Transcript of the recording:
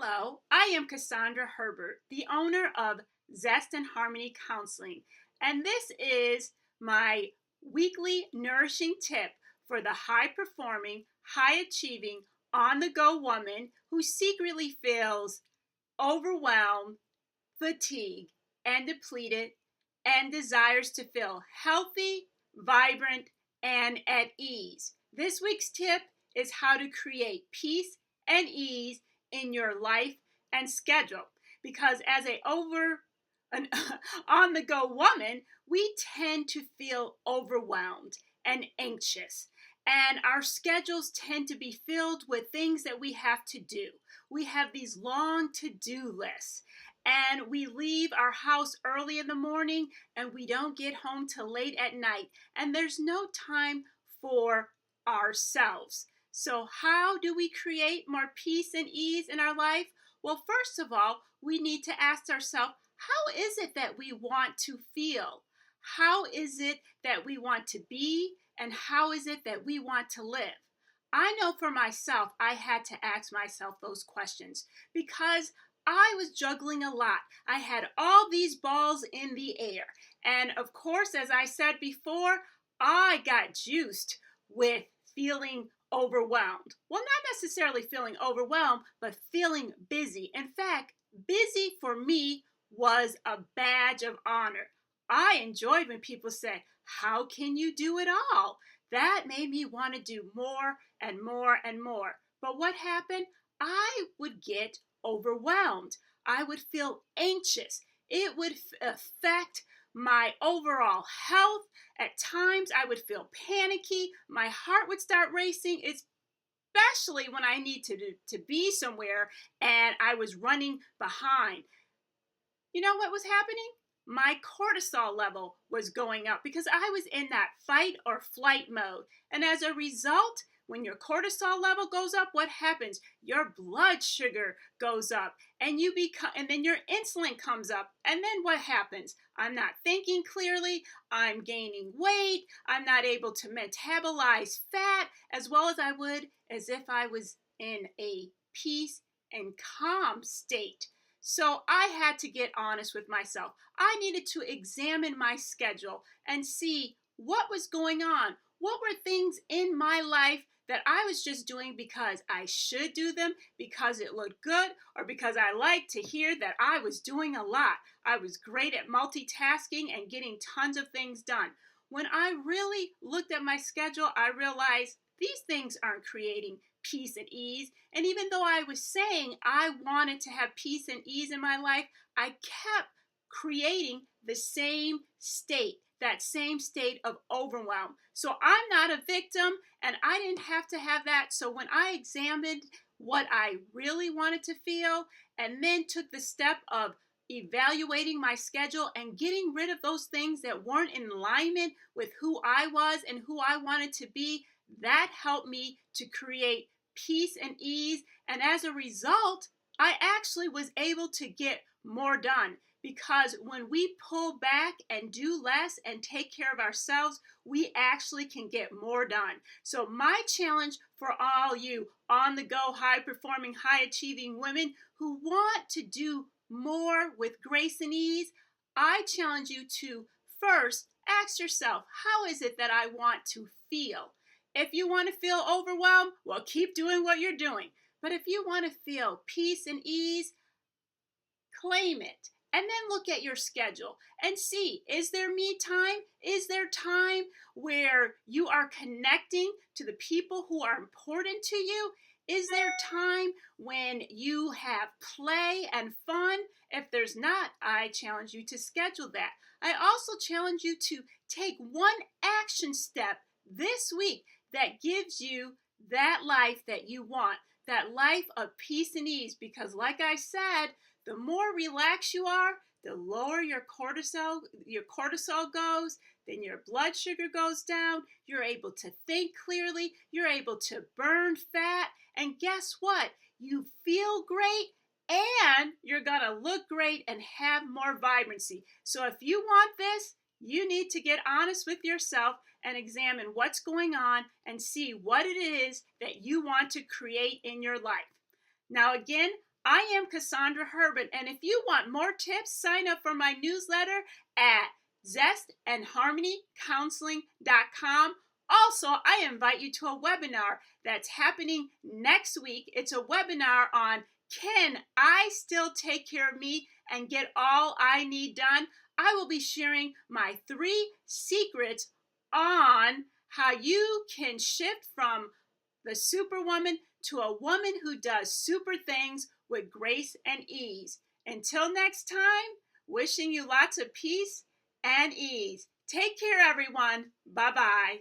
Hello, I am Cassandra Herbert, the owner of Zest and Harmony Counseling, and this is my weekly nourishing tip for the high performing, high achieving, on the go woman who secretly feels overwhelmed, fatigued, and depleted, and desires to feel healthy, vibrant, and at ease. This week's tip is how to create peace and ease in your life and schedule, because as an on the go woman, we tend to feel overwhelmed and anxious, and our schedules tend to be filled with things that we have to do. We have these long to-do lists, and we leave our house early in the morning and we don't get home till late at night, and there's no time for ourselves. So how do we create more peace and ease in our life? Well, first of all, we need to ask ourselves, how is it that we want to feel? How is it that we want to be? And how is it that we want to live? I know for myself, I had to ask myself those questions because I was juggling a lot. I had all these balls in the air. And of course, as I said before, I got juiced with feeling overwhelmed. Well, not necessarily feeling overwhelmed, but feeling busy. In fact, busy for me was a badge of honor. I enjoyed when people said, "How can you do it all?" That made me want to do more and more and more. But what happened? I would get overwhelmed. I would feel anxious. It would affect my overall health. At times, I would feel panicky. My heart would start racing, especially when I need to be somewhere and I was running behind. You know what was happening? My cortisol level was going up because I was in that fight or flight mode. And as a result, when your cortisol level goes up, what happens? Your blood sugar goes up and then your insulin comes up. And then what happens? I'm not thinking clearly. I'm gaining weight. I'm not able to metabolize fat as well as I would as if I was in a peace and calm state. So I had to get honest with myself. I needed to examine my schedule and see what was going on. What were things in my life that I was just doing because I should do them, because it looked good, or because I liked to hear that I was doing a lot. I was great at multitasking and getting tons of things done. When I really looked at my schedule, I realized these things aren't creating peace and ease. And even though I was saying I wanted to have peace and ease in my life, I kept creating the same state, that same state of overwhelm. So I'm not a victim, and I didn't have to have that. So when I examined what I really wanted to feel and then took the step of evaluating my schedule and getting rid of those things that weren't in alignment with who I was and who I wanted to be, that helped me to create peace and ease. And as a result, I actually was able to get more done, because when we pull back and do less and take care of ourselves, we actually can get more done. So my challenge for all you on the go, high performing, high achieving women who want to do more with grace and ease, I challenge you to first ask yourself, how is it that I want to feel? If you want to feel overwhelmed, well, keep doing what you're doing. But if you want to feel peace and ease, claim it. And then look at your schedule and see, is there me time? Is there time where you are connecting to the people who are important to you? Is there time when you have play and fun? If there's not, I challenge you to schedule that. I also challenge you to take one action step this week that gives you that life that you want, that life of peace and ease. Because like I said, the more relaxed you are, the lower your cortisol goes, then your blood sugar goes down, you're able to think clearly, you're able to burn fat, and guess what? You feel great and you're going to look great and have more vibrancy. So if you want this, you need to get honest with yourself and examine what's going on and see what it is that you want to create in your life. Now again, I am Cassandra Herbert, and if you want more tips, sign up for my newsletter at zestandharmonycounseling.com. Also, I invite you to a webinar that's happening next week. It's a webinar on Can I Still Take Care of Me and Get All I Need Done? I will be sharing my 3 secrets on how you can shift from the superwoman to a woman who does super things with grace and ease. Until next time, wishing you lots of peace and ease. Take care, everyone. Bye-bye.